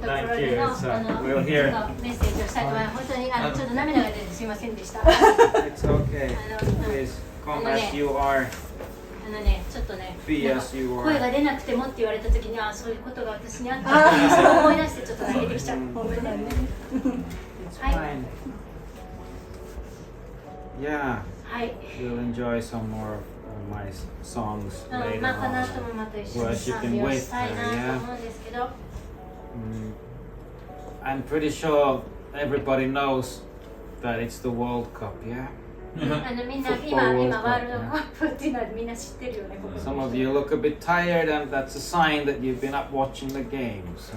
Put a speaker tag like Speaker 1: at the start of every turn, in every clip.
Speaker 1: ところでのメッセージをしたいと思います。本当にちょっと涙が出てすみませんでした。
Speaker 2: It's okay. Please come as you are.
Speaker 1: ちょっとね、
Speaker 2: Be as you are.
Speaker 1: 声が出なくてもって言われたときにはそういうことが私にあったってそう思い出してちょっと泣いてきちゃう。ごめんね。はい。
Speaker 2: Yeah.
Speaker 1: はい。
Speaker 2: You'll enjoy some more of my songs later
Speaker 1: まあこの後もまた一緒に賛美をしたいなと思うんですけど。
Speaker 2: I'm pretty sure everybody knows that it's the World Cup, yeah?
Speaker 1: みんな今ワールドカップっていうのはみんな知ってるよね。
Speaker 2: Some of you look a bit tired, and that's a sign that you've been up watching the games.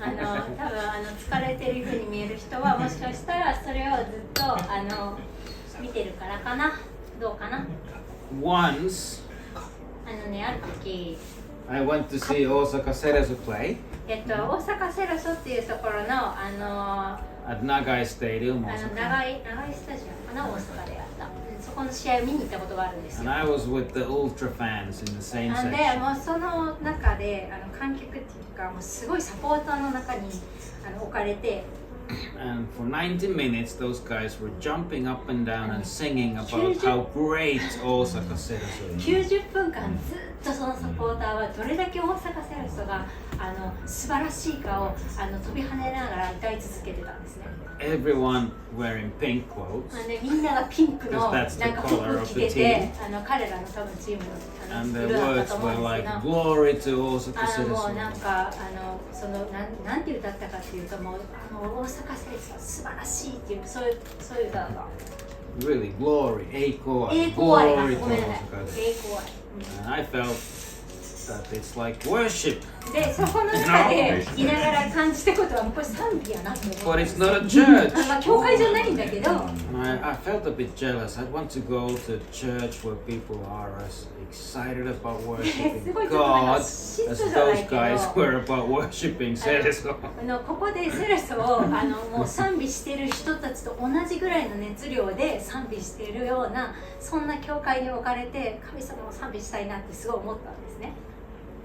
Speaker 1: 多分疲れてるふうに見える人はもしかしたらそれをずっと見てるからかな。どうかな。
Speaker 2: Once,
Speaker 1: ある時
Speaker 2: I went to see Osaka Cerezo play.
Speaker 1: 大阪セレソっていうところの
Speaker 2: at Nagai Stadium.
Speaker 1: 長いスタジアムかな、大阪でやった。そこの試合を見に行ったことがあるんですよ。
Speaker 2: And I was with the ultra fans in the same
Speaker 1: で
Speaker 2: section.
Speaker 1: もうその中で観客っていうかもうすごいサポーターの中に置かれて。
Speaker 2: And for 90 minutes, those guys were jumping up and down and singing about how great Osaka Cerezo is.
Speaker 1: 90分間ずっとそのサポーターはどれだけ大阪セレソが素晴らしいかを飛び跳ねながら歌い続けてたんですね。
Speaker 2: Everyone wearing pink clothes.
Speaker 1: みんながピンクのなんか服を着てて、彼らの多分チームの
Speaker 2: And the
Speaker 1: 色だっ
Speaker 2: words
Speaker 1: たと思うん
Speaker 2: were
Speaker 1: ですけ
Speaker 2: like
Speaker 1: ど。
Speaker 2: glory to Osaka
Speaker 1: もう
Speaker 2: Cerezo.
Speaker 1: なんかなんて歌ったかっていうともう大阪セレソは素晴らしいっていうそういう歌だった。
Speaker 2: Really, glory, 栄光あり。
Speaker 1: 栄光あり。
Speaker 2: Glory
Speaker 1: ご
Speaker 2: to
Speaker 1: めんなさい。
Speaker 2: Osaka.
Speaker 1: 栄光あり。
Speaker 2: And I felt that it's like worship.
Speaker 1: で、そこの中でいながら感じたことはもうこれ賛美やなって思っ
Speaker 2: But
Speaker 1: た。
Speaker 2: it's not a church.
Speaker 1: まあ教会じゃないんだけど。
Speaker 2: I felt a bit jealous. I want to go to a church where people are as excited about worshiping God as those guys were about worshiping Cerezo.
Speaker 1: ここでセレソをもう賛美している人たちと同じぐらいの熱量で賛美しているようなそんな教会に置かれて神様を賛美したいなってすごい思ったんですね。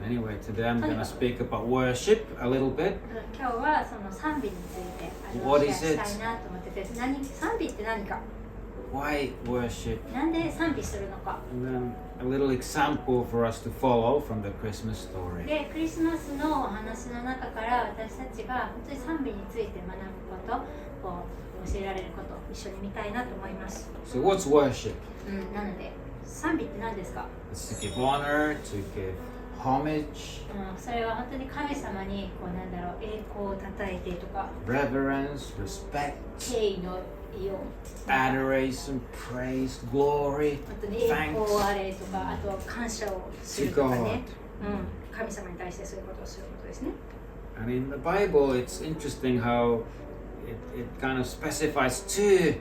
Speaker 2: Anyway, today I'm going to speak about worship a little bit.
Speaker 1: 今日はその賛美についてシェアしたいなと思ってて、賛美って何か？
Speaker 2: Why worship?
Speaker 1: なんで賛美するのか？
Speaker 2: And then a little example for us to follow from the Christmas story.
Speaker 1: で、クリスマスのお話の中から私たちが本当に賛美について学ぶこと、教えられることを一緒に見たいなと思います。
Speaker 2: So what's worship?
Speaker 1: なので、賛美って何ですか？
Speaker 2: It's to give honor, to give homage,
Speaker 1: それは本当に神様に栄光をたたえてとか
Speaker 2: reverence, respect,
Speaker 1: 敬意の意を
Speaker 2: adoration, praise, glory,
Speaker 1: 本当に栄光
Speaker 2: thanks
Speaker 1: あれとかあと感謝をす
Speaker 2: to
Speaker 1: るとか
Speaker 2: God.
Speaker 1: ね、神様に対してそういうことをすることですね。
Speaker 2: And in the Bible, it's interesting how it kind of specifies two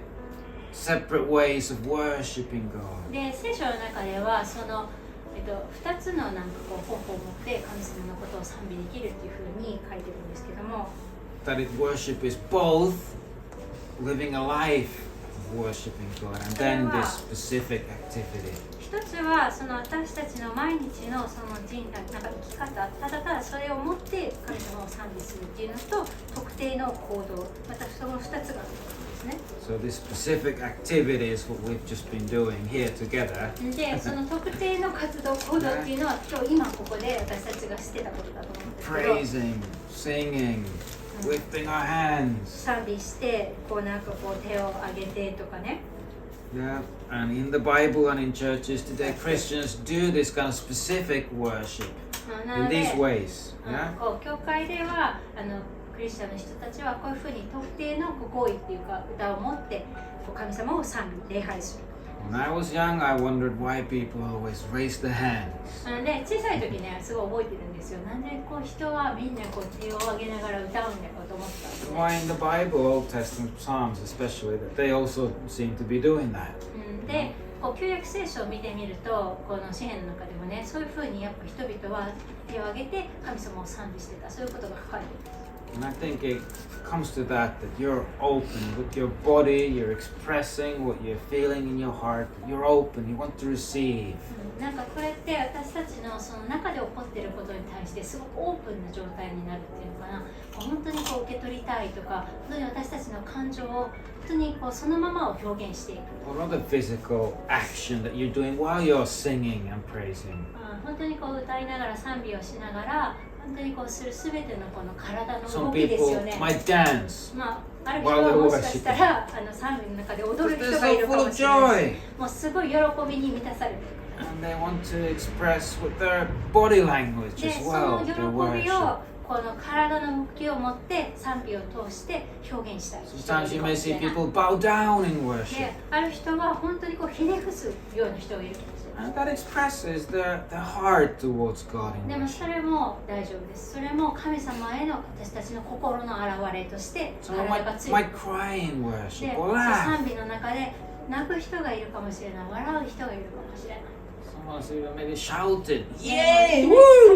Speaker 2: separate ways of worshiping God.
Speaker 1: で、聖書の中ではその2つの方法を持って神様のことを賛美できるっていうふうに書いてるんですけども
Speaker 2: That worship is both living a life of worshiping God and then this specific activity.
Speaker 1: 一つはその私たちの毎日のその生き方ただただそれを持って神様を賛美するっていうのと特定の行動またその2つがあるんですね。
Speaker 2: So this specific activity is what we've just been doing here together.
Speaker 1: で、その特定の活動行動っていうのは今ここで私たちがしてたことだと思うんですけど
Speaker 2: Praising, singing, lifting our hands.
Speaker 1: 賛美して手を上げてとかね
Speaker 2: Yeah, and in the Bible and in churches today, Christians do this kind of specific worship in these ways. Yeah?
Speaker 1: 教会ではクリスチャンの人たちはこういうふうに特定の行為っていうか歌を持って神様を賛美礼拝する。
Speaker 2: When I was young, I wondered why people always raise their hands.
Speaker 1: で小さい時ねすごい覚えてるんですよ。なんで人はみんな手を上げながら歌うんだろうと思ったんですね。
Speaker 2: Why in the Bible, Old Testament Psalms especially, that they also seem to be doing that.
Speaker 1: で旧約聖書を見てみるとこの詩篇の中でもねそういうふうにやっぱ人々は手を上げて神様を賛美してたそういうことが書かれている。
Speaker 2: And I think it comes to that you're open with your body, you're expressing what you're feeling in your heart, you're open, you want to receive.
Speaker 1: なんかこれって私たちのその中で起こっていることに対してすごくオープンな状態になるっていうのかな。本当にこう受け取りたいとか、本当に私たちの感情を本当にこうそのままを表現していく。
Speaker 2: Or other physical action that you're doing while you're singing and praising.
Speaker 1: 本当にこう歌いながら賛美をしながら本当にこうするすべてのこの体の
Speaker 2: Some
Speaker 1: 動きですよ
Speaker 2: people
Speaker 1: ね。
Speaker 2: might dance.
Speaker 1: ある人はもしかしたら賛美の中で踊る人がいるかもしれないし、もうすごい喜びに満たされている。
Speaker 2: And they want to express with their body language
Speaker 1: で、
Speaker 2: as
Speaker 1: そ
Speaker 2: well.
Speaker 1: の喜
Speaker 2: Their
Speaker 1: びを
Speaker 2: worship.
Speaker 1: この体の動きを持って賛美を通して表現したい。
Speaker 2: Sometimes you may see people bow down in
Speaker 1: で
Speaker 2: worship.
Speaker 1: ある人は本当にこうひれ伏すような人がいるかもしれない。
Speaker 2: And that expresses their heart towards God in
Speaker 1: でも
Speaker 2: worship.
Speaker 1: それも大丈夫です。それも神様への私たちの心の表れとして体
Speaker 2: Someone
Speaker 1: がついて
Speaker 2: might cry in
Speaker 1: で、
Speaker 2: worship
Speaker 1: そ
Speaker 2: or
Speaker 1: の
Speaker 2: laugh.
Speaker 1: 賛美の中で泣く人がいるかもしれない、笑う人がいるかもしれない。
Speaker 2: Someone's even maybe shouted,
Speaker 1: で
Speaker 2: Yay!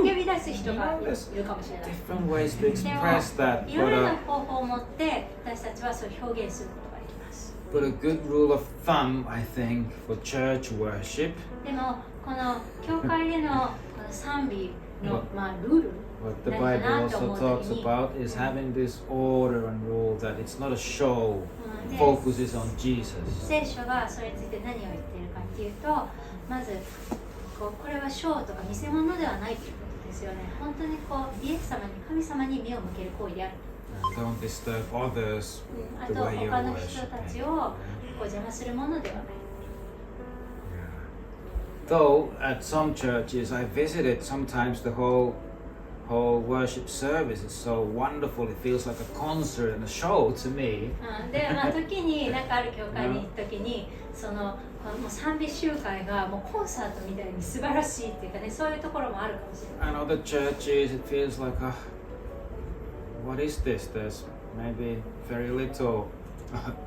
Speaker 1: 叫び出す人がいるかもしれない。
Speaker 2: Different ways to
Speaker 1: でも
Speaker 2: express that.
Speaker 1: いろいろな方法を持って私たちはそう表現することができます。
Speaker 2: But a good rule of thumb, I think, for church worship,
Speaker 1: でもこの教会でのこの賛美のルール
Speaker 2: what the
Speaker 1: 何か
Speaker 2: Bible
Speaker 1: なと
Speaker 2: also
Speaker 1: 思う
Speaker 2: talks
Speaker 1: 時に
Speaker 2: about, is having this order and rule that it's not a show,
Speaker 1: で
Speaker 2: focuses on Jesus.
Speaker 1: 聖書がそれについて何を言っているかっていうと、まずこれはショーとか偽物ではないということですよね。本当にこうイエス様に神様に目を向ける行為である。
Speaker 2: Don't disturb others
Speaker 1: あ
Speaker 2: the
Speaker 1: と
Speaker 2: way you're
Speaker 1: 他の人たち
Speaker 2: worshiping.
Speaker 1: をこう邪魔するものではない。
Speaker 2: Though at some churches I visited, sometimes the whole worship service is so wonderful. It feels like a concert and a show to me.
Speaker 1: で、時になんかある教会に行った時にそのもう賛美集会がもうコンサートみたいに素晴らしいっていうかね、そういうところもあるかもしれない。
Speaker 2: And other churches, it feels like, what is this? There's maybe very little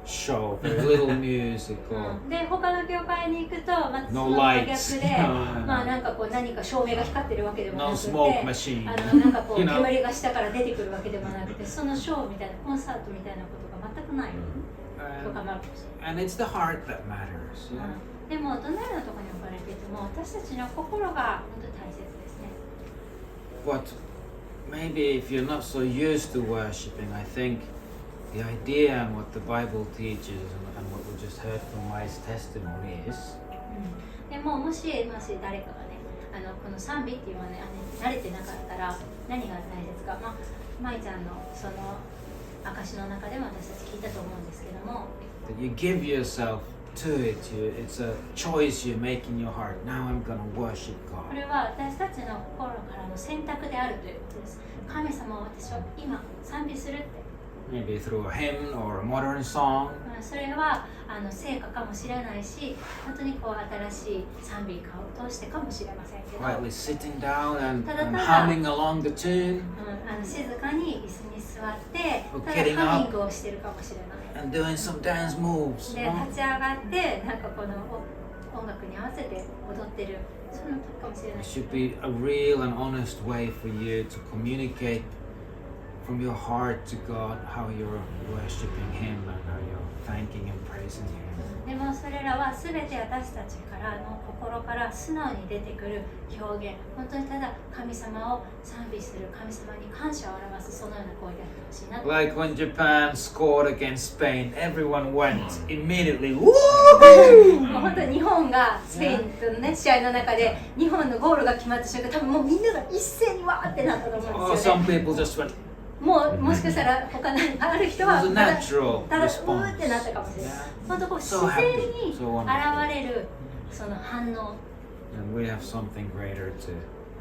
Speaker 2: show, very little musical.
Speaker 1: で、他の教会に行くと、そ
Speaker 2: No
Speaker 1: の真
Speaker 2: lights.
Speaker 1: 逆で、なんかこう何か照明が光ってるわけでもな
Speaker 2: No
Speaker 1: くて、
Speaker 2: smoke machine.
Speaker 1: なんかこう
Speaker 2: You know?
Speaker 1: 煙が下から出てくるわけでもなくて、そのショーみたいなコンサートみたいなことが全くない教会もあるかもしれない。
Speaker 2: And it's the heart that matters. Yeah?
Speaker 1: でもどのようなところに置かれていても私たちの心が本当に大切ですね。
Speaker 2: But maybe if you're not so used to worshiping, I think the idea and what the Bible teaches and what we just heard from my testimony is
Speaker 1: でももし誰かがね、この賛美っていうのはね、慣れてなかったら何が大切か、舞ちゃんのその証の中でも私たち聞いたと思うんですけども、
Speaker 2: that you give yourself to it. It's a choice you make in your heart. Now I'm going to worship
Speaker 1: こ
Speaker 2: God.
Speaker 1: れは私たちの心からの選択であるということです。神様を私は今賛美するって。
Speaker 2: Maybe through a hymn or a modern song.
Speaker 1: それは聖歌かもしれないし、本当にこう新しい賛美歌を通してかもしれませんけど、
Speaker 2: Quietly sitting down and
Speaker 1: Ta-da-ta-da.
Speaker 2: humming along the tune
Speaker 1: 静かに椅子に座ってた
Speaker 2: Getting
Speaker 1: だ
Speaker 2: up.
Speaker 1: ハミングをしてるかもしれない。
Speaker 2: and doing some dance moves.
Speaker 1: で、立ち上がってなんかこの音楽に合わせて踊ってる、そんな時かもしれない
Speaker 2: It。should be a real and honest way for you to communicate from your heart to God how you're worshiping Him and how you're thanking and praising Him.
Speaker 1: でもそれらは全て私たちからの心から素直に出てくる表現、本当にただ神様を賛美する、神様に感謝を表す、そのような行為であってほしいなと。
Speaker 2: Like when Japan scored against Spain, everyone went immediately, woo!
Speaker 1: もう本当に日本がスペインとの、ね、試合の中で日本のゴールが決まった瞬間、多分もうみんなが一斉にわーってなったと思
Speaker 2: Or
Speaker 1: うんですよ
Speaker 2: some
Speaker 1: ね。
Speaker 2: people just went,
Speaker 1: もしかしたら他のある人は
Speaker 2: It was a
Speaker 1: ただ
Speaker 2: natural
Speaker 1: うー
Speaker 2: response.
Speaker 1: ってなったかもしれない。
Speaker 2: Yeah.
Speaker 1: 本当こう
Speaker 2: So
Speaker 1: 自然
Speaker 2: happy,
Speaker 1: に
Speaker 2: so
Speaker 1: 現
Speaker 2: wonderful.
Speaker 1: れるその反応。
Speaker 2: And we have something greater to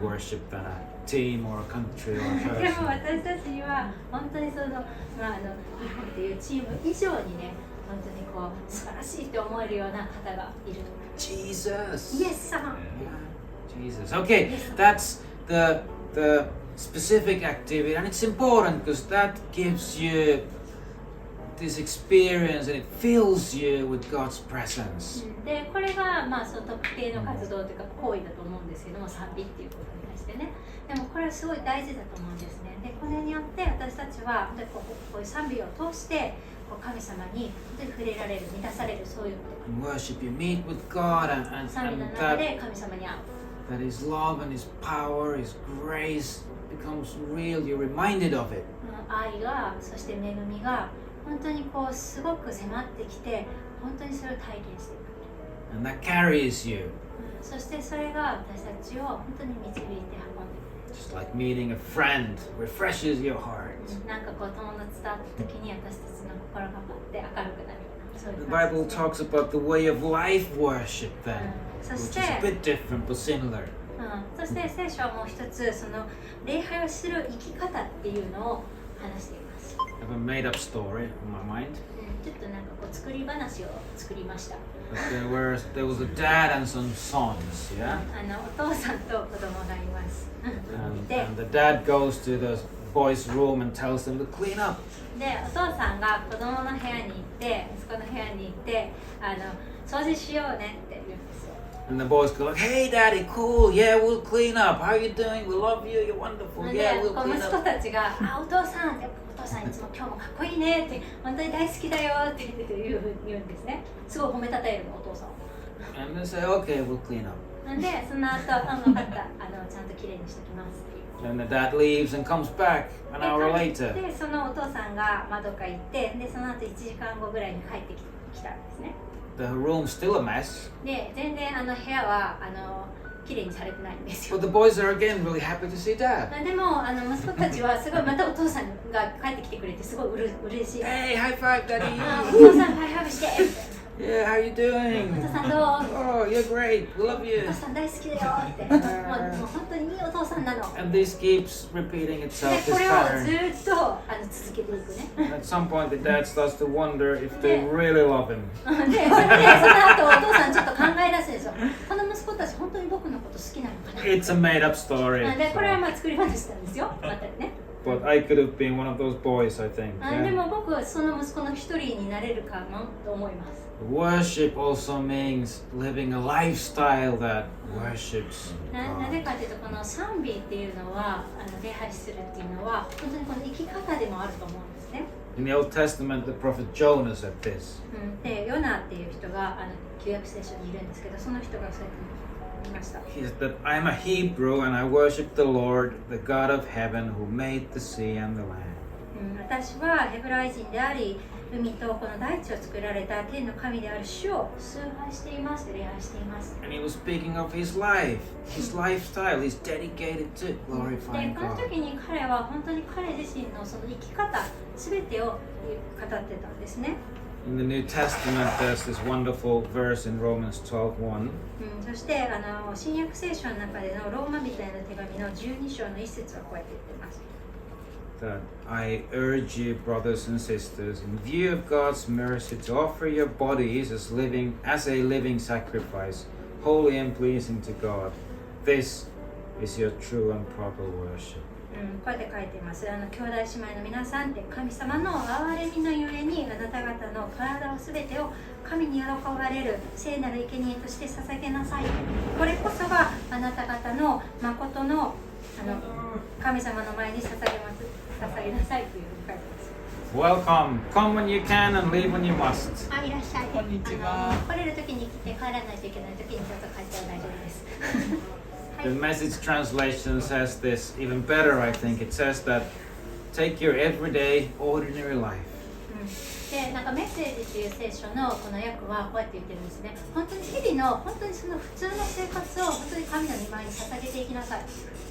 Speaker 2: worship than a team or a country or a
Speaker 1: でも
Speaker 2: person.
Speaker 1: 私たちには本当にその、日本っていうチーム以上にね、本当にこう素晴らしいと思えるような方がいると思います。
Speaker 2: Jesus.
Speaker 1: イエス様。
Speaker 2: Yeah, Jesus. Okay, that's the specific activity, and it's important because that gives you this experience and it fills you with God's presence.
Speaker 1: でこれがその特定の活動というか行為だと思うんですけども、賛美っていうことに対してね。でもこれはすごい大事だと思うんですね。でこれによって私たちはこういう賛美を通して神様に触れられる、満たされる、そういうこと。
Speaker 2: In worship, you meet with God, and
Speaker 1: 賛美の中で神様に会う。
Speaker 2: that His love and His power, His grace becomes real. You're reminded of it.
Speaker 1: 愛が、そして恵みが本当にこうすごく迫ってきて、本当にそれを体験していく。
Speaker 2: And that carries you.
Speaker 1: そしてそれが私たちを本当に導いて運んでいく。
Speaker 2: Just like meeting a friend refreshes your heart.
Speaker 1: なんかこう友達と会った時に私たちの心がパッて明るくなるような、そういう
Speaker 2: The
Speaker 1: 感じ
Speaker 2: Bible
Speaker 1: ですね。
Speaker 2: talks about the way of life worship then,
Speaker 1: そ
Speaker 2: which
Speaker 1: し
Speaker 2: is
Speaker 1: て
Speaker 2: a bit different but similar.
Speaker 1: そして聖書はもう一つその礼拝をする生き方っていうのを話しています。
Speaker 2: I have a made-up story in my mind.
Speaker 1: ちょっとなんかこう作り話を作りました。
Speaker 2: But there was a dad and some sons, yeah?
Speaker 1: お父さんと子供がいます。で、
Speaker 2: And the dad goes to the boys' room and tells them to clean up.
Speaker 1: でお父さんが子供の部屋に行って息子の部屋に行って掃除しようねって言うんですよ。
Speaker 2: And the boys go like, "Hey, Daddy, cool. Yeah, we'll clean up. How are you doing? We love you. You're wonderful.
Speaker 1: で
Speaker 2: Yeah, we'll
Speaker 1: こう
Speaker 2: clean
Speaker 1: 息子
Speaker 2: up."
Speaker 1: たちが「お父さん」って「お父さんいつも今日もかっこいいね」って「本当に大好きだよ」って言うんですね。すごい褒めたたえるのお父さんを。
Speaker 2: And they say, "Okay, we'll clean up."
Speaker 1: でその後分かったちゃんときれいにしてきますっていう。
Speaker 2: And the dad leaves and comes back an hour later.
Speaker 1: でそのお父さんがどっか行ってでその後1時間後ぐらいに帰ってきたんですね。
Speaker 2: The room's still a mess.
Speaker 1: で全然部屋はきれいにされてないんですよ。
Speaker 2: But the boys are again really happy to see dad.
Speaker 1: でも息子たちはすごいまたお父さんが帰ってきてくれてすごい嬉しい。
Speaker 2: Hey, high five,
Speaker 1: お
Speaker 2: Daddy.
Speaker 1: 父さんハイハイしてみたいな。
Speaker 2: Yeah, how you
Speaker 1: お
Speaker 2: doing?
Speaker 1: 父さんどう？
Speaker 2: Oh, you're great. We love
Speaker 1: お
Speaker 2: you.
Speaker 1: 父さん大好きだよってもう本当にいいお父さんなの。
Speaker 2: And this keeps repeating
Speaker 1: で
Speaker 2: itself,
Speaker 1: こ
Speaker 2: this
Speaker 1: れを
Speaker 2: pattern.
Speaker 1: ずっと続けていくね。
Speaker 2: And at some point, the dad starts to wonder if they really love him.
Speaker 1: でその後お父さんちょっと考え出すんですよ。この息子たち本当に僕のこと好きなのかな。
Speaker 2: It's a made-up story.
Speaker 1: でこれは
Speaker 2: So.
Speaker 1: 作り話なんですよ。またね。
Speaker 2: But I could have been one of those boys, I think.
Speaker 1: で
Speaker 2: Yeah?
Speaker 1: も僕はその息子の一人になれるかなと思います。
Speaker 2: Worship also means living a lifestyle that worships
Speaker 1: なぜ
Speaker 2: God.
Speaker 1: かというとこの賛美っていうのは礼拝するっていうのは本当にこの生き方でもあると思うんですね。
Speaker 2: In the Old Testament, the prophet Jonah said this.
Speaker 1: でヨナっていう人が旧約聖書にいるんですけどその人がそうやって言いました。
Speaker 2: He said that I'm a Hebrew and I worship the Lord, the God of heaven, who made the sea and the land.
Speaker 1: 私はヘブライ人であり海とこの大地を作られた天の神である主を崇拝しています、礼拝しています。
Speaker 2: And he was speaking of his life, his lifestyle. He's dedicated to
Speaker 1: で
Speaker 2: glorifying
Speaker 1: この
Speaker 2: God.
Speaker 1: 時に彼は本当に彼自身のその生き方全てを語ってたんですね。
Speaker 2: In the New Testament, there's this wonderful verse in Romans 12:1.
Speaker 1: そして新約聖書の中でのローマ人への手紙の12章の一節はこうやって言ってます。
Speaker 2: That I urge you, brothers and sisters, in view of God's mercy, to offer your bodies as a living sacrifice, holy and pleasing to God. This is your true and proper worship.
Speaker 1: こうやって書いています。兄弟姉妹の皆さんって神様の憐れみのゆえにあなた方の体をすべてを神に喜ばれる聖なる生贄として捧げなさい。これこそがあなた方の誠の神様の前に捧げなさいというふうに書いてます。
Speaker 2: Welcome. Come when you can and leave when you must.
Speaker 1: いらっしゃい。
Speaker 2: こんにちは。
Speaker 1: 来れる時に来て帰らないといけない時にちょっと帰っては大丈夫です。
Speaker 2: The message translation says this even better, I think. It says that take your everyday, ordinary life.
Speaker 1: でなんかメッセージという聖書のこの訳はこうやって言ってるんですね。本当に日々の本当にその普通の生活を本当に神の御前に捧げていきなさい。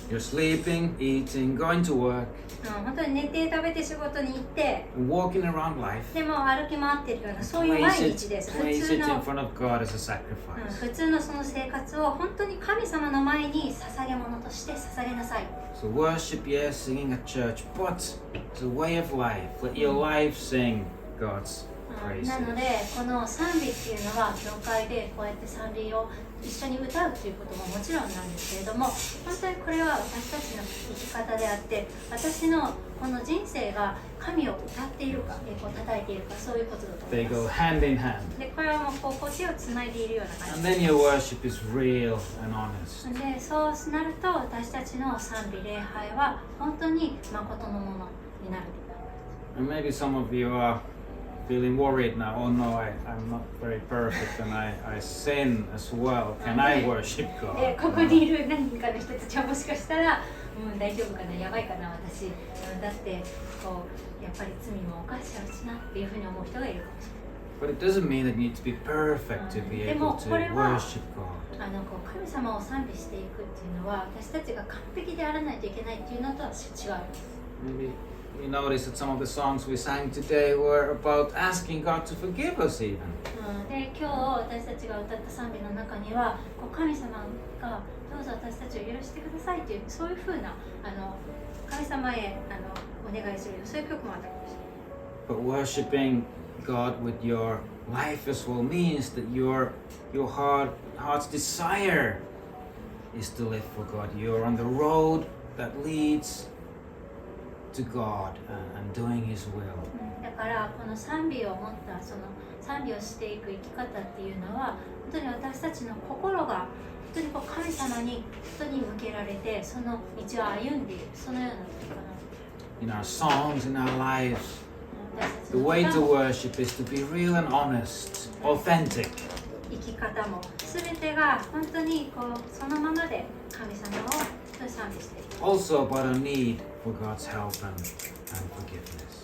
Speaker 2: You're sleeping, eating, going to work,
Speaker 1: 本当に寝て食べて仕事に行って
Speaker 2: walking around life.
Speaker 1: でも歩き回っているようなそういう
Speaker 2: Place
Speaker 1: 毎
Speaker 2: it,
Speaker 1: 日です。
Speaker 2: place it in front of God as a sacrifice.
Speaker 1: 普通のその生活を本当に神様の前に捧げ物として捧げなさい。
Speaker 2: So worship, yes, singing at church, but it's a way of life. Let your life sing God's praises.
Speaker 1: なのでこの賛美っていうのは教会でこうやって賛美を一緒に歌うということももちろんなんですけれども、本当にこれは私たちの生き方であって、私のこの人生が神を歌っているか、こう叩いているか、そういうことだと思
Speaker 2: They
Speaker 1: い
Speaker 2: go
Speaker 1: ます。
Speaker 2: hand in hand.
Speaker 1: でこれはもうこう手をつないでいるような感
Speaker 2: And
Speaker 1: じ
Speaker 2: then your worship is real and honest.
Speaker 1: で、そうなると私たちの賛美礼拝は本当に誠のものになる。
Speaker 2: And maybe some of you are feeling worried now. Oh no, I'm not very perfect and I sin as well. Can I worship
Speaker 1: で
Speaker 2: God?
Speaker 1: ここにいる何人かの人たちはもしかしたら、大丈夫かな、やばいかな私、だってこうやっぱり罪も犯しちゃうしなっていうふうに思う人がいるかもしれない。
Speaker 2: But it doesn't mean that you need to be perfect to be able to worship God.
Speaker 1: こう神様を賛美していくっていうのは私たちが完璧であらないといけないっていうのとは違います。
Speaker 2: Maybe you notice that some of the songs we sang today were about asking God to forgive us even.
Speaker 1: で今日私たちが歌った賛美の中にはこう神様がどうぞ私たちを許してくださいというそういうふうな神様へお願いするそういう曲もあったかもしれない。
Speaker 2: But worshiping God with your life as well means that your heart's desire is to live for God. You're on the road that leads to God and doing His will.
Speaker 1: だからこの賛美を持ったその賛美をしていく生き方っていうのは本当に私たちの心が本当にこう神様に本当に向けられてその道を歩んでいるそのようなことかな。
Speaker 2: In our songs, in our lives, the way to worship is to be real and honest, authentic.
Speaker 1: 生き方も全てが本当にこうそのままで神様を賛美している。
Speaker 2: Also about a need for God's help and forgiveness.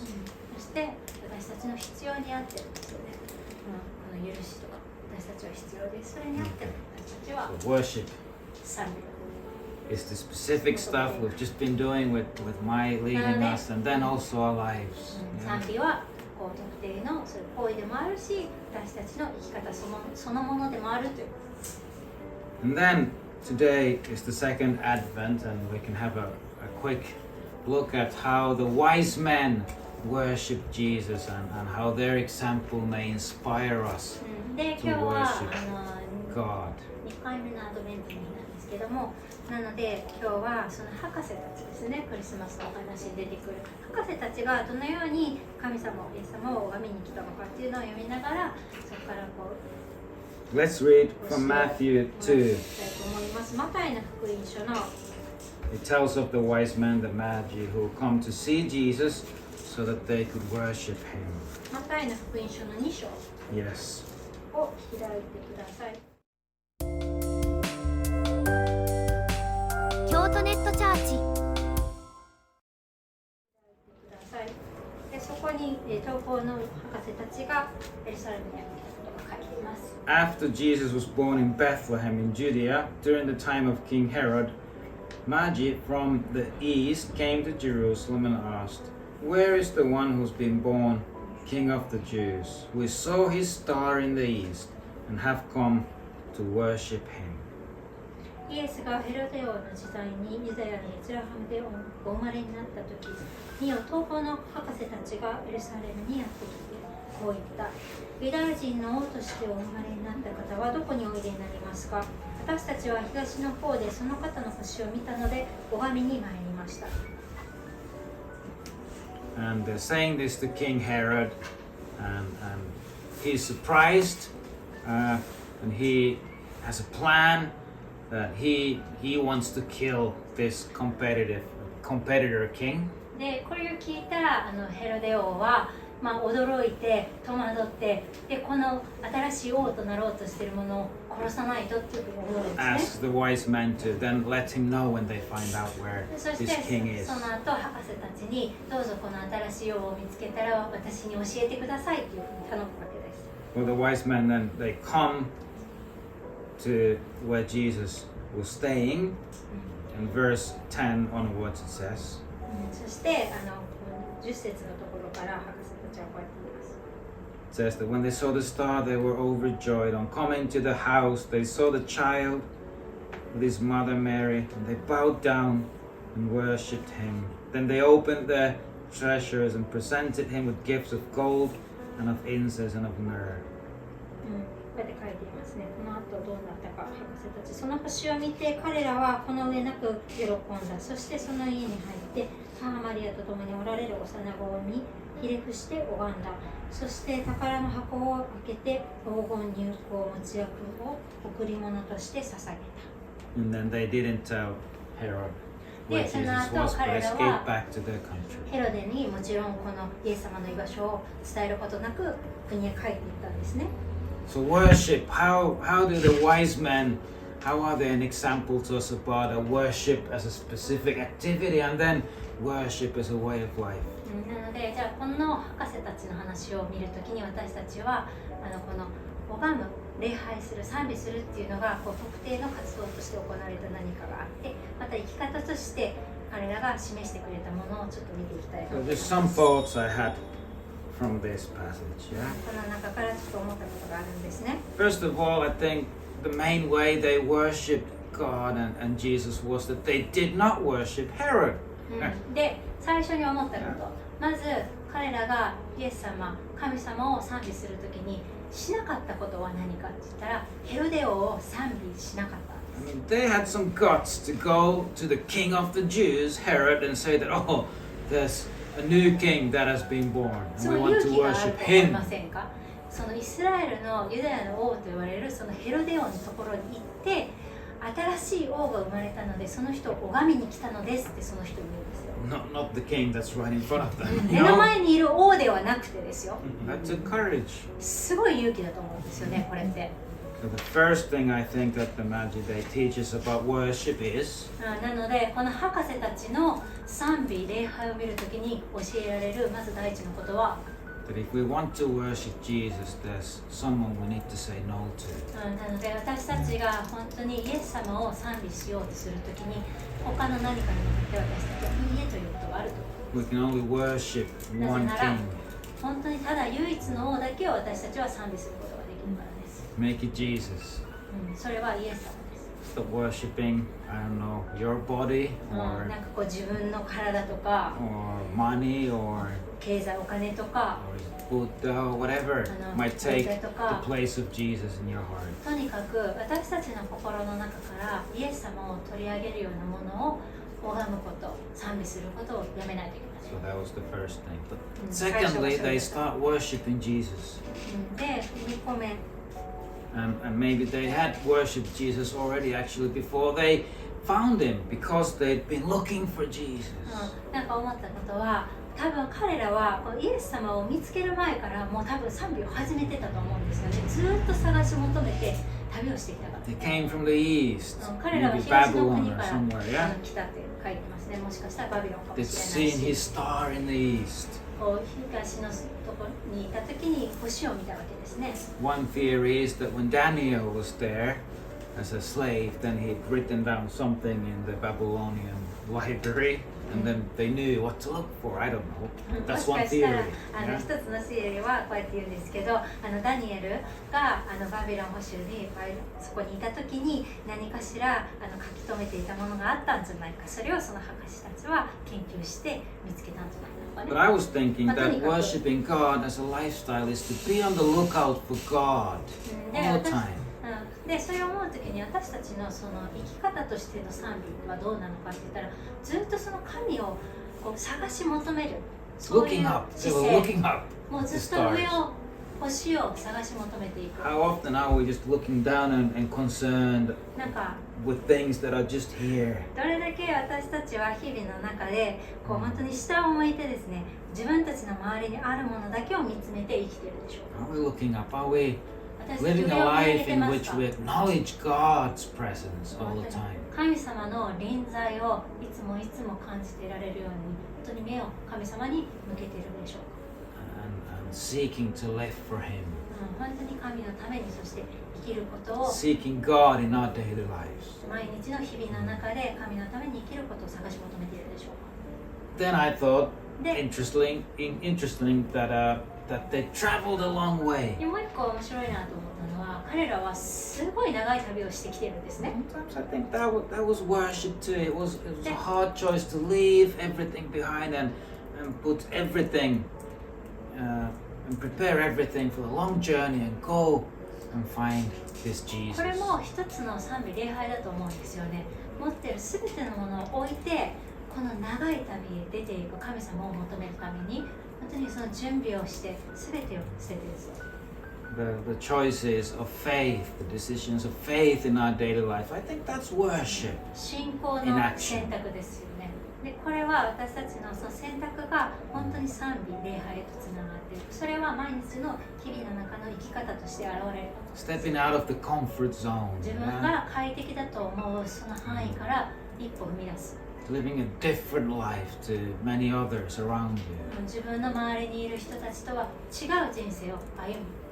Speaker 1: そして私たちの必要にあってですよね。この許しとか私たちは必要です。それにあって私たちは
Speaker 2: So worship
Speaker 1: 賛美
Speaker 2: is the specific stuff we've just been doing with my leading us, and then also our lives.
Speaker 1: 賛美はこう特定のそういう行為でもあるし私たちの生き方そのものでもあるという。
Speaker 2: And then today is the second Advent, and we can have a quick look at how the wise men worship Jesus and how their example may inspire us
Speaker 1: で
Speaker 2: to
Speaker 1: 今日は
Speaker 2: worship God.
Speaker 1: 2回目のアドベントの日なんですけども、なので今日はその博士たちですね、クリスマスのお話に出てくる博士たちがどのように神様イエス様を拝みに来たのかっていうのを読みながらそこからこう
Speaker 2: Let's read from Matthew 2.
Speaker 1: マタイの福音書の
Speaker 2: It tells of the wise men, the Magi, who come to see Jesus so that they could worship Him.
Speaker 1: マタイの福音書の2章
Speaker 2: Yes.
Speaker 1: を開いてください。
Speaker 3: 京都ネットチャーチ。
Speaker 1: でそこに東方の博士たちがエルサレムにやってきたことが書いています。
Speaker 2: After Jesus was born in Bethlehem in Judea, during the time of King Herod, Magi from the east came to Jerusalem and asked, "Where is the one who's been born, King of the Jews? We saw his star in the east and have come to worship him."
Speaker 1: イエスがヘロデ王の時代にユダヤのベツレハムでお生まれになった時に東方の博士たちがエルサレムにやってきてこう言った。ユダヤ人の王としてお生まれになった方はどこにおいでになりますか。私たちは東の方でその方の星を見たので拝みに参りました。
Speaker 2: And they're saying this to King Herod, and he's surprised, and he has a plan that he wants to kill this competitor king.
Speaker 1: でこれを聞いたヘロデ王は、驚いて戸惑ってでこの新しい王となろうとしているものを殺さないとっていうふうに思うんですね。
Speaker 2: Ask the wise men to then let him know when they find out where
Speaker 1: そし
Speaker 2: this
Speaker 1: て
Speaker 2: king is.
Speaker 1: その後博士たちにどうぞこの新しい王を見つけたら私に教えてくださいというふうに頼むわけです。
Speaker 2: Well, the wise men then they come to where Jesus was staying. In verse 10 onwards it says.
Speaker 1: そして10節のところから博士たちはこうやって言います。
Speaker 2: It says that when they saw the star, they were overjoyed. On coming to the house, they saw the child with his mother Mary, and they bowed down and worshipped him. Then they opened their treasures and presented him with gifts of gold, and of incense and of myrrh.
Speaker 1: こうやって書いていますね。この後どうなったか、博士たち。その星を見て、彼らはこの上なく喜んだ。そしてその家に入って、母マリアと共におられる幼子を見、ひれ伏して拝んだ。そして宝の箱を開けて、黄金入香持薬を贈り物として捧げた。
Speaker 2: And then they didn't tell Herod where
Speaker 1: で、そ
Speaker 2: Jesus
Speaker 1: の
Speaker 2: was,
Speaker 1: 後
Speaker 2: but
Speaker 1: 彼ら
Speaker 2: escaped
Speaker 1: は
Speaker 2: back to their country.
Speaker 1: ヘロデにもちろんこのイエス様の居場所を伝えることなく国へ帰っていったんですね。
Speaker 2: So worship, how do the wise men, how are they an example to us about a worship as a specific activity and then worship as a way of life?
Speaker 1: なので、じゃあこの博士たちの話を見るときに私たちはこの拝む、礼拝する、賛美するっていうのが特定の活動として行われた何かがあって、また生き方として彼らが示してくれたものをちょっと見ていきたいと
Speaker 2: So
Speaker 1: 思いま
Speaker 2: there's
Speaker 1: す。
Speaker 2: some thoughts I had from this passage. Yeah.
Speaker 1: この中からちょっと思ったことがあるんですね。
Speaker 2: First of all, I think the main way they worshipped God and Jesus was that they did not worship Herod.
Speaker 1: で、最初に思ったこと、まず彼らがイエス様、神様を賛美するときにしなかったことは何かって言ったら、ヘロデ王を賛美しなかったん
Speaker 2: I
Speaker 1: です。
Speaker 2: mean, they had some guts to go to the king of the Jews, Herod, and say that, oh, there's a new king that has been born,
Speaker 1: そ
Speaker 2: and we
Speaker 1: の
Speaker 2: want
Speaker 1: 勇
Speaker 2: to
Speaker 1: 気がある
Speaker 2: worship
Speaker 1: と思い
Speaker 2: him.
Speaker 1: ませんか？そのイスラエルのユダヤの王と言われるそのヘロデ王のところに行って、新しい王が生まれたので、その人を拝みに来たのですってその人に言うんですよ。
Speaker 2: Not the king that's right in front of them.
Speaker 1: 目の前にいる王ではなくてですよ。
Speaker 2: That's a courage.
Speaker 1: すごい勇気だと思うんですよね、これって。
Speaker 2: So the first thing I think that the Magi they teach us about worship is
Speaker 1: なので、この博士たちの賛美、礼拝を見るときに教えられるまず第一のことは、
Speaker 2: that if we want to worship Jesus, there's someone we need to say no to.
Speaker 1: なので私たちが本当にイエス様を賛美しようとするときに他の何かに向かって私たちはいいえということがあると
Speaker 2: We can only worship
Speaker 1: なぜ
Speaker 2: one
Speaker 1: なら
Speaker 2: king.
Speaker 1: 本当にただ唯一の王だけを私たちは賛美することができるからです、
Speaker 2: Make it Jesus.
Speaker 1: それはイエス様です、
Speaker 2: Stop worshiping, I don't know, your body
Speaker 1: なん
Speaker 2: or
Speaker 1: かこう自分の体とか
Speaker 2: money or
Speaker 1: 経済お金とか
Speaker 2: Buddha or whatever might take the
Speaker 1: とか
Speaker 2: place of Jesus in your heart.
Speaker 1: とにかく私たちの心の中からイエス様を取り上げるようなものを拝むこと、賛美することをやめないといけません。
Speaker 2: So that was the first thing. But secondly, they start worshiping Jesus.
Speaker 1: で、2個目。
Speaker 2: And maybe they had worshipped Jesus already actually before they found him because they'd been looking for Jesus.
Speaker 1: なんか思ったことは、多分彼らはこのイエス様を見つける前からもう多分賛美を始めてたと思うんですよね。ずっと探し求めて旅をしてきたから。
Speaker 2: They came from the east,
Speaker 1: 彼らは
Speaker 2: maybe
Speaker 1: 東の
Speaker 2: Babylon
Speaker 1: 国
Speaker 2: or
Speaker 1: から
Speaker 2: somewhere, yeah?
Speaker 1: 来たって書いてますね。もしかしたらバビロンかも
Speaker 2: They'd
Speaker 1: しれない
Speaker 2: seen
Speaker 1: し。
Speaker 2: his star in the east.
Speaker 1: こう東のところにいた時に星を見たわけですね。
Speaker 2: One theory is that when Daniel was there as a slave, then he'd written down something in the Babylonian library, and then they knew what to look for. I don't know.
Speaker 1: も
Speaker 2: That's
Speaker 1: し
Speaker 2: one
Speaker 1: かしたら
Speaker 2: theory.
Speaker 1: 一
Speaker 2: Yeah?
Speaker 1: つのシエリはこうやって言うんですけど、ダニエルがバビロン捕囚にそこにいた時に何かしら書き留めていたものがあったんじゃないか、それをその博士たちは研究して見つけたんじゃないか
Speaker 2: But I was thinking that worshiping God as a lifestyle is to be on the lookout for God all the time.
Speaker 1: でそれを思う時に私たちのその生き方としての賛美はどうなのかって言ったら、ずっとその神をこう探し求める、そういう
Speaker 2: Looking up. They
Speaker 1: 姿
Speaker 2: were
Speaker 1: 勢、
Speaker 2: looking up
Speaker 1: もう
Speaker 2: at the
Speaker 1: ずっと上
Speaker 2: stars.
Speaker 1: を星を探し求めていく。
Speaker 2: How often are we just looking down and concerned
Speaker 1: なんか
Speaker 2: with things that are just here?
Speaker 1: どれだけ私たちは日々の中でこう本当に下を向いてですね、自分たちの周りにあるものだけを見つめて生きているでしょうか。
Speaker 2: Are we looking up? Are we
Speaker 1: 私たち
Speaker 2: living
Speaker 1: 上
Speaker 2: a
Speaker 1: を向い
Speaker 2: life
Speaker 1: て
Speaker 2: in
Speaker 1: ます
Speaker 2: which
Speaker 1: か？
Speaker 2: we acknowledge God's presence all the time?
Speaker 1: 神様の臨在をいつもいつも感じていられるように、本当に目を神様に向けているでしょうか。
Speaker 2: And seeking to live for Him.
Speaker 1: 本当に神のために、そして生きることを
Speaker 2: Seeking God in our daily lives.
Speaker 1: 毎日の日々の中で神のために生きることを探し求めているでしょうか。
Speaker 2: Then I thought,
Speaker 1: で、
Speaker 2: interesting that they traveled a long way.
Speaker 1: もう一個面白いなと思ったのは、彼らはすごい長い旅をしてきてるんですね。
Speaker 2: Sometimes I think that was worship too. It was a hard choice to leave everything behind and put everything and prepare everything for the long journey and go and find this
Speaker 1: これ
Speaker 2: Jesus.
Speaker 1: も一つの賛美礼拝だと思うんですよね。持っているすべてのものを置いて、この長い旅へ出ていく神様を求めるために、本当にその準備をして、すべてを捨ててですよ。
Speaker 2: The choices of faith, the decisions of faith in our daily life, I think that's worship.
Speaker 1: 信仰の
Speaker 2: in action.
Speaker 1: 選択ですよね。で、これは私たちのその選択が本当に賛美、礼拝へとつながっている。それは毎日の日々の中の生き方として現れる。
Speaker 2: Stepping out of the comfort zone.
Speaker 1: 自分が快適だと思うその範囲から一歩踏み出す。
Speaker 2: Living a different life to many others around you.
Speaker 1: 自分の周りにいる人たちとは違う人生を歩む。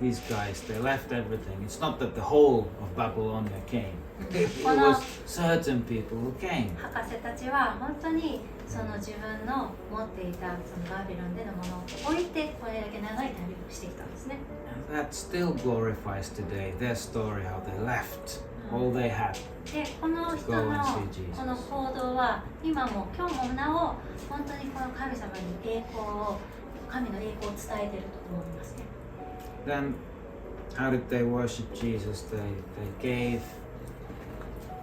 Speaker 2: These guys, they left everything. It's not that the whole of Babylonia came. It was certain people who came.
Speaker 1: 博士たちは本当にその自分の持っていたそのバビロンでのものを置いてこれだけ長い旅をしてきたんですね。
Speaker 2: And that still glorifies today their story, how they left all they had.
Speaker 1: で、この人のこの行動は今も今日もなお本当にこの神様に神の栄光を伝えていると思いますね。
Speaker 2: Then, how did they worship Jesus? They gave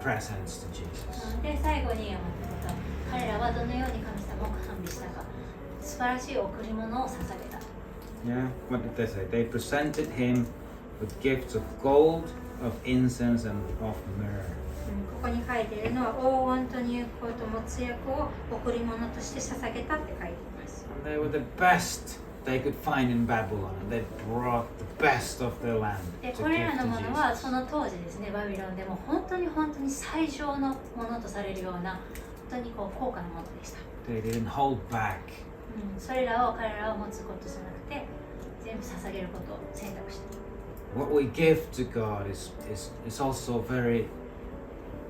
Speaker 2: presents to Jesus.
Speaker 1: で、最後に彼らはどのように神様を賛美したか、素晴らしい贈り物を捧げた。
Speaker 2: Yeah, what did they say? They presented him with gifts of gold, of incense, and of myrrh.
Speaker 1: ここに書いているのは黄金と乳香ともつ薬を贈り物として捧げたって書いています。
Speaker 2: And they were the best they could find in Babylon, and they brought the best of their land
Speaker 1: で、
Speaker 2: to
Speaker 1: これ
Speaker 2: give
Speaker 1: らの
Speaker 2: to
Speaker 1: ものは
Speaker 2: Jesus.
Speaker 1: その当時ですね、バビロンでも本当に最上のものとされるような本当に高価なものでした。
Speaker 2: They didn't hold back.
Speaker 1: それらを彼らを持つことじゃなくて全部捧げることを選択した。
Speaker 2: What we give to God is also a very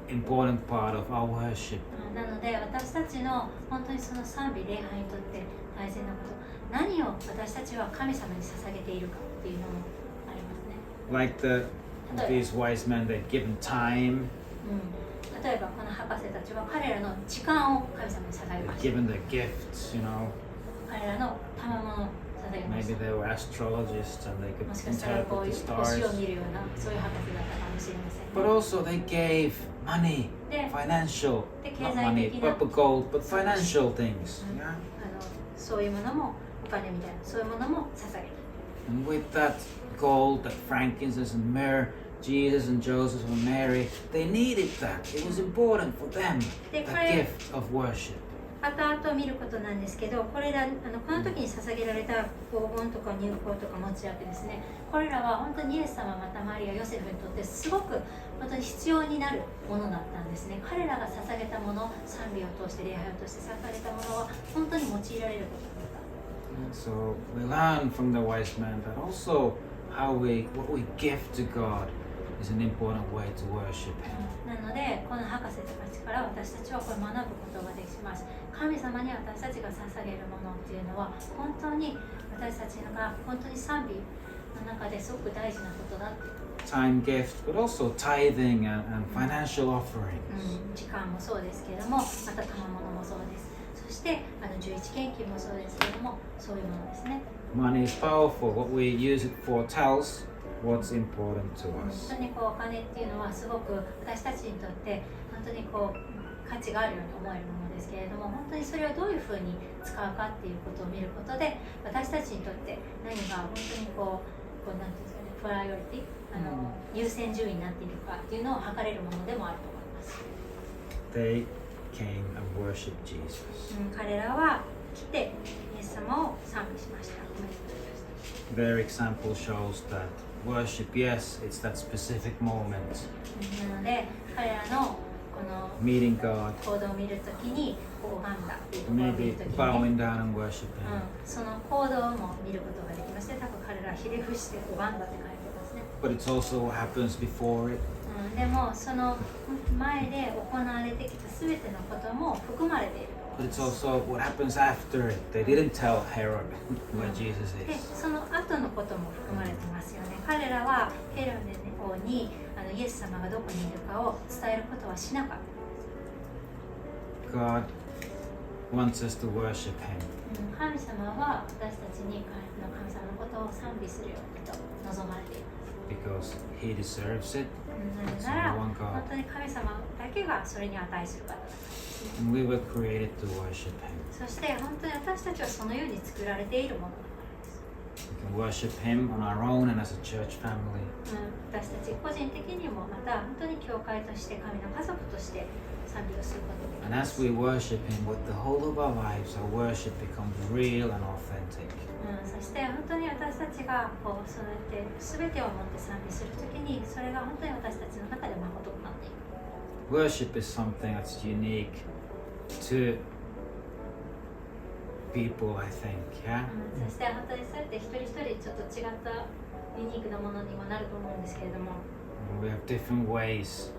Speaker 2: important part of our worship.
Speaker 1: なので私たちの本当にその賛美礼拝にとって大切なこと、何を私たちは神様に捧げているかっていうのもありますね。
Speaker 2: Like these wise men, they'd given time,
Speaker 1: 例えばこの博士たちは彼らの時間を神様に捧げま
Speaker 2: they'd
Speaker 1: した。
Speaker 2: given their gifts, you know.
Speaker 1: 彼らの賜物を捧げまし
Speaker 2: Maybe
Speaker 1: た。
Speaker 2: they were astrologists and they could
Speaker 1: もしかしたらこう
Speaker 2: interpret
Speaker 1: いう
Speaker 2: the
Speaker 1: 星を
Speaker 2: stars.
Speaker 1: 見るようなそういう博士だったかもしれません、ね。
Speaker 2: But also they gave money,
Speaker 1: で、
Speaker 2: financial,
Speaker 1: de
Speaker 2: not
Speaker 1: 経済
Speaker 2: money,
Speaker 1: 的な
Speaker 2: but gold, but financial things. Yeah?
Speaker 1: そういうものもお金みたいなそういうものも捧げた。
Speaker 2: And with that gold, that frankincense and myrrh, Jesus and Joseph and Mary, they needed that. It was important for them,
Speaker 1: De
Speaker 2: that
Speaker 1: quale-
Speaker 2: gift of worship.
Speaker 1: 後々見ることなんですけど、これらこの時に捧げられた黄金とか乳香とかもつ薬ですね。これらは本当にイエス様またマリア、ヨセフにとってすごく本当に必要になるものだったんですね。彼らが捧げたもの、賛美を通して礼拝を通して捧げたものは本当に用いられることだった。
Speaker 2: So we learn from the wise men that also what we give to God is an important way to worship Him.
Speaker 1: なのでこの博士たちから私たちはこれ学ぶことができます。神様に私たちが捧げるものっていうのは本当に私たちが本当に賛美の中ですごく大事なことだって。
Speaker 2: Time gift, but also tithing and financial offerings.
Speaker 1: 時間もそうですけれども、また賜物もそうです。そして11献金もそうですけれども、そういうものですね。
Speaker 2: Money is powerful. What we use it for tells what's important to
Speaker 1: 本
Speaker 2: us.
Speaker 1: 当にお金っていうのはすごく私たちにとって本当に価値があるように思えるものですけれども、本当にそれをどういうふうに使うかっていうことを見ることで、私たちにとって何が本当になんていうんですかね、プライオリティ、優先順位になっているかっていうのを測れるものでもあると思います。
Speaker 2: They came and worshipped Jesus.
Speaker 1: 彼らは来てイエス様を賛美しました。おめでとうございました。
Speaker 2: Their example shows that worship, yes, it's that specific moment.
Speaker 1: なので彼らのこの
Speaker 2: Meeting God,
Speaker 1: 行動を見るときに拝んだっていうところを見
Speaker 2: maybe
Speaker 1: るときに、
Speaker 2: bowing down and worshiping.
Speaker 1: その行動も見ることができまして、多分彼らひれ伏して拝んだって書いてますね。
Speaker 2: But it's also what happens before it.
Speaker 1: でもその前で行われてきたすべてのことも含まれている。
Speaker 2: But it's also what happens after it. They didn't tell Herod where Jesus
Speaker 1: で、
Speaker 2: is.
Speaker 1: その後のことも含まれてますよね。彼らはヘロデ王にイエス様がどこにいるかを伝えることはしなかった。
Speaker 2: God wants us to worship Him
Speaker 1: 神様は私たちに神様のことを賛美するようにと望まれています。
Speaker 2: because He deserves it.
Speaker 1: なら本当に神様だけがそれに値する方だからですね。
Speaker 2: And we were created to worship Him.
Speaker 1: そして本当に私たちはそのように作られているものだからです。
Speaker 2: We can worship Him on our own and as a church family.
Speaker 1: 私たち個人的にもまた本当に教会として神の家族として賛美をすることができ
Speaker 2: And
Speaker 1: ま
Speaker 2: as
Speaker 1: す。
Speaker 2: we worship Him with the whole of our lives, our worship becomes real and authentic.
Speaker 1: そして本当に私たちがこうそうやって全てをもって賛美するときにそれが本当に私たちの中で誠となっていく。
Speaker 2: Worship is something that's unique to people, I think, yeah?
Speaker 1: そして本当にそうやって一人一人ちょっと違ったユニークなものにもなると思うんですけれども、
Speaker 2: We have different ways.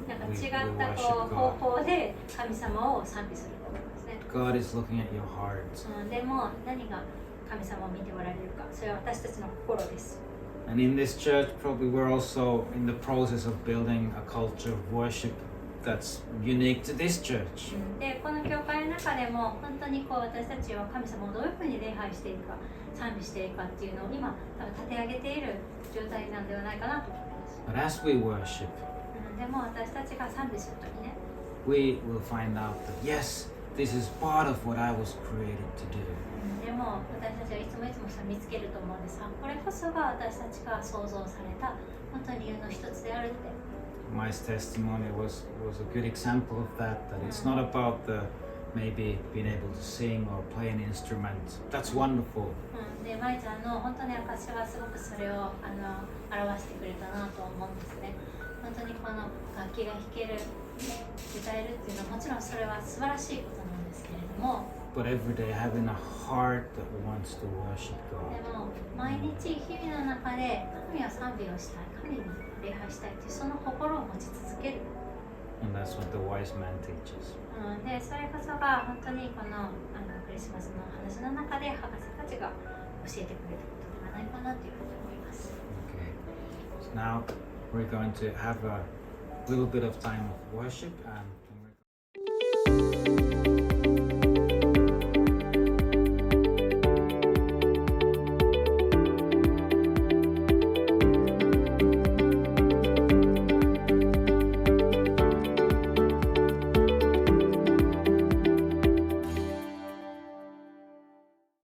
Speaker 1: なんか違ったこう方法で神様を賛美すると思いますね。
Speaker 2: God is looking at your heart.
Speaker 1: でも何が神様を見ておられるか、それは私たちの心です。
Speaker 2: And in this church, probably we're also in the process of building a culture of worship that's unique to this church.
Speaker 1: で、この教会の中でも本当にこう私たちは神様をどういうふうに礼拝しているか、賛美しているかっていうのを今多分立て上げている状態なんではないかなと思います。
Speaker 2: But as we worship,
Speaker 1: でも私たちが賛美するときね、
Speaker 2: we will find out that yes, this is part of what I was created to do.
Speaker 1: でも私たちはいつもさ見つけると思うんですが、これこそが私たちが創造された本当に理由の一つであるって。
Speaker 2: My testimony was a good example of that. That it's not about the maybe being able to sing or play an instrument. That's wonderful.
Speaker 1: で、まいちゃんの本当に証はすごくそれを表してくれたなと思うんですね。本当にこの楽器が弾ける、歌えるっていうのはもちろんそれは素晴らしいことなんですけれども、
Speaker 2: But every day having a heart that wants to worship
Speaker 1: で
Speaker 2: God.
Speaker 1: も毎日日々の中で神を賛美をしたい、神に礼拝したいっていうその心を持ち続ける。
Speaker 2: And that's what the wise man teaches.
Speaker 1: で、それこそが本当にこのクリスマスの話の中で博士たちが教えてくれたことではないかなというふうに思います。
Speaker 2: Okay. So now we're going to have a little bit of time of worship and